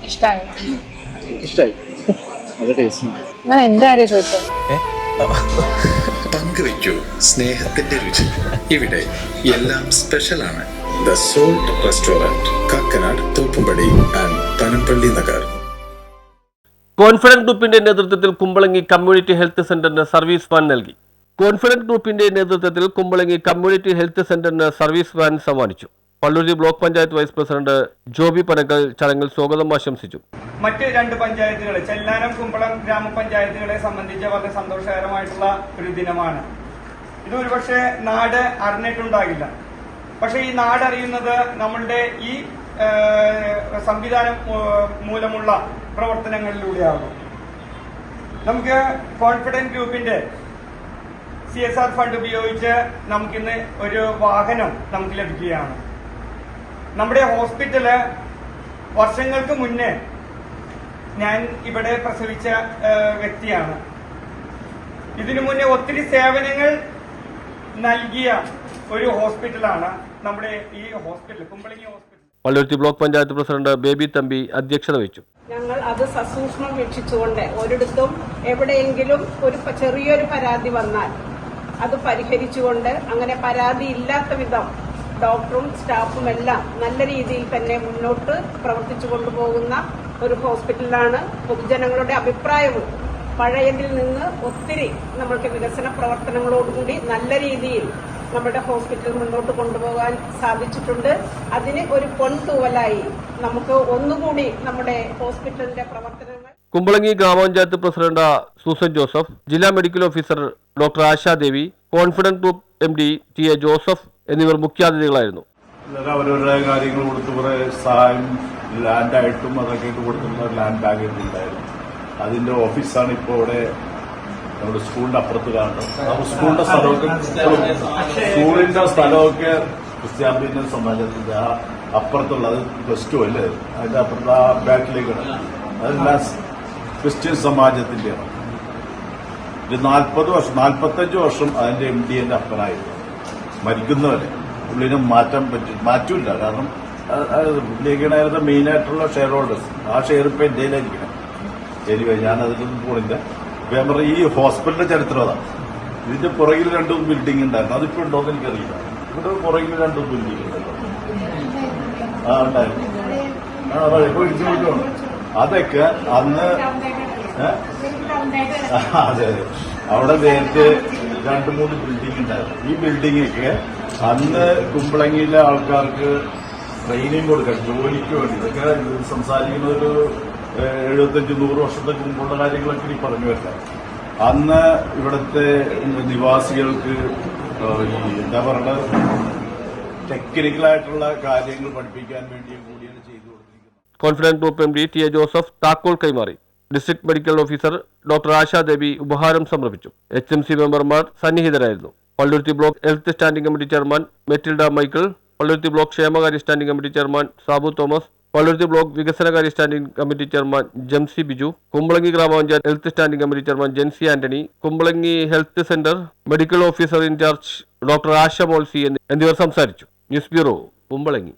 ഇഷ്ടായി. നല്ല ടേസ്റ്റ്. ഞാൻ എന്റെ കാര്യം ചോദിച്ചത്. പങ്കുവയ്ക്കൂ സ്നേഹത്തിന്റെ രുചി. ഇവിടെ എല്ലാം സ്പെഷ്യലാണ്. The salt restaurant, Kakkanad, Thoppumpady and Panampilly Nagar. Confident ഗ്രൂപ്പിന്റെ നേതൃത്വത്തിൽ കുമ്പളങ്ങി കമ്മ്യൂണിറ്റി ഹെൽത്ത് സെന്ററിന് സർവീസ് വാൻ നൽകി. കോൺഫിഡന്റ് ഗ്രൂപ്പിന്റെ നേതൃത്വത്തിൽ കുമ്പളങ്ങി കമ്മ്യൂണിറ്റി ഹെൽത്ത് സെന്ററിന് സർവീസ് വാൻ സമ്മാനിച്ചു. Palluruthy block panchayat vice president Joby Panakkal ചടങ്ങിൽ സ്വാഗതം ആശംസിച്ചു. മറ്റ് രണ്ട് പഞ്ചായത്തുകൾ, ചെല്ലാനം, കുമ്പളം ഗ്രാമപഞ്ചായത്തുകളെ സംബന്ധിച്ച് വളരെ സന്തോഷകരമായിട്ടുള്ള ഒരു ദിനമാണ്. ഇത് ഒരുപക്ഷെ നാട് അറിഞ്ഞിട്ടുണ്ടാകില്ല. പക്ഷെ ഈ നാട് അറിയുന്നത് നമ്മളുടെ ഈ സംവിധാനം മൂലമുള്ള പ്രവർത്തനങ്ങളിലൂടെയാകും. നമുക്ക് കോൺഫിഡന്റ് ഗ്രൂപ്പിന്റെ CSR ഫണ്ട് ഉപയോഗിച്ച് നമുക്കിന്ന് ഒരു വാഹനം നമുക്ക് ലഭിക്കുകയാണ്. നമ്മുടെ ഹോസ്പിറ്റല് വർഷങ്ങൾക്ക് മുന്നേ ഞാൻ ഇവിടെ പ്രസവിച്ച വ്യക്തിയാണ്. ഇതിനു മുന്നേ ഒത്തിരി സേവനങ്ങൾ നൽകിയ ഒരു ഹോസ്പിറ്റലാണ് നമ്മുടെ ഈ hospital, Kumbalangi hospital. Palluruthy block panchayat president baby Thampi അധ്യക്ഷത വഹിച്ചു. ഞങ്ങൾ അത് സസൂക്ഷ്മം വീക്ഷിച്ചുകൊണ്ട് ഒരിടത്തും എവിടെയെങ്കിലും ഒരു ചെറിയൊരു പരാതി വന്നാൽ അത് പരിഹരിച്ചുകൊണ്ട്, അങ്ങനെ പരാതി ഇല്ലാത്ത വിധം ഡോക്ടറും സ്റ്റാഫും എല്ലാം നല്ല രീതിയിൽ തന്നെ മുന്നോട്ട് പ്രവർത്തിച്ചു കൊണ്ടുപോകുന്ന ഒരു ഹോസ്പിറ്റലാണ്. പൊതുജനങ്ങളുടെ അഭിപ്രായവും പഴയതിൽ നിന്ന് ഒത്തിരി നമ്മൾക്ക് വികസന പ്രവർത്തനങ്ങളോടുകൂടി നല്ല രീതിയിൽ നമ്മുടെ ഹോസ്പിറ്റൽ മുന്നോട്ട് കൊണ്ടുപോകാൻ സാധിച്ചിട്ടുണ്ട്. അതിന് ഒരു പൊൻതൂവലായി നമുക്ക് ഒന്നുകൂടി നമ്മുടെ ഹോസ്പിറ്റലിന്റെ പ്രവർത്തനങ്ങൾ. കുമ്പളങ്ങി ഗ്രാമപഞ്ചായത്ത് പ്രസിഡന്റ് സൂസൻ ജോസഫ്, ജില്ലാ medical officer doctor Asha Devi, confident group MD TA Joseph എന്നിവർ മുഖ്യാതിഥികളായിരുന്നു. അവരവരുടെ കാര്യങ്ങൾ കൊടുത്ത് കുറെ സഹായം ലാൻഡായിട്ടും അതൊക്കെ കൊടുത്തിരുന്ന ലാൻഡ് ബാങ്ക് ഉണ്ടായിരുന്നു. അതിന്റെ ഓഫീസാണ് ഇപ്പോൾ ഇവിടെ നമ്മുടെ സ്കൂളിന്റെ അപ്പുറത്ത് കാണുന്നത്. അപ്പോൾ സ്കൂളിന്റെ സ്ഥലമൊക്കെ ക്രിസ്ത്യാനി സമാജത്തിന്റെ അപ്പുറത്തുള്ളത് +2 അല്ലേ, അതിന്റെ അപ്പുറത്ത് ആ ബാക്കിലേക്കാണ്. അതെല്ലാം ക്രിസ്ത്യൻ സമാജത്തിന്റെയാണ്. ഇത് 45 വർഷം അതിന്റെ MD എന്റെ അപ്പനായിരുന്നു. മരിക്കുന്നവരെ പുള്ളിനെ മാറ്റൂല. കാരണം പുള്ളിയൊക്കെയായിരുന്നു മെയിനായിട്ടുള്ള ഷെയർ ഹോൾഡേഴ്സ്. ആ ഷെയർ ഇപ്പൊ ഇന്ത്യയിലായിരിക്കണം. എനിവേ ഞാൻ അതിലൊന്നും പോണില്ല. ഞാൻ പറഞ്ഞ ഈ ഹോസ്പിറ്റലിന്റെ ചരിത്രം അതാണ്. ഇതിന്റെ പുറകിൽ 2 ബിൽഡിംഗ് ഉണ്ടായിരുന്നു. അതിപ്പോ ഉണ്ടോന്ന് എനിക്കറിയില്ല. ഇവിടെ പുറകിൽ 2 ബിൽഡിംഗ് ഉണ്ടല്ലോ. ഉണ്ടായിരുന്നു. അതൊക്കെ അന്ന് അതെ അവിടെ നേരത്തെ 2-3 ബിൽഡിംഗ് ഉണ്ടായിരുന്നു. ഈ ബിൽഡിംഗൊക്കെ അന്ന് കുമ്പളങ്ങിയിലെ ആൾക്കാർക്ക് ട്രെയിനിങ് കൊടുക്കാൻ, ജോലിക്ക് വേണ്ടി. ഇതൊക്കെ സംസാരിക്കുന്ന ഒരു 75-100 വർഷത്തേക്ക് മുമ്പുള്ള കാര്യങ്ങളൊക്കെ ഈ പറഞ്ഞു വരില്ല. അന്ന് ഇവിടുത്തെ നിവാസികൾക്ക് എന്താ പറയുക, ടെക്നിക്കലായിട്ടുള്ള കാര്യങ്ങൾ പഠിപ്പിക്കാൻ വേണ്ടി കൂടിയാണ് ചെയ്തു കൊടുത്തിരിക്കുന്നത്. Confident group MD TA Joseph താക്കോൽ കൈമാറി. District medical officer doctor Ashadevi ഉപഹാരം സമർപ്പിച്ചു. HMC മെമ്പർമാർ സന്നിഹിതരായിരുന്നു. Palluruthy block health standing committee chairman Metilda Michael, Palluruthy block ക്ഷേമകാര്യ standing committee chairman Sabu Thomas, Palluruthy block വികസനകാര്യ standing committee chairman Jamsy Biju, Kumbalangi ഗ്രാമപഞ്ചായത്ത് health standing committee chairman Jency Antony, Kumbalangi health centre medical officer in charge doctor Asha Molsy എന്നിവർ സംസാരിച്ചു. News bureau, Kumbalangi.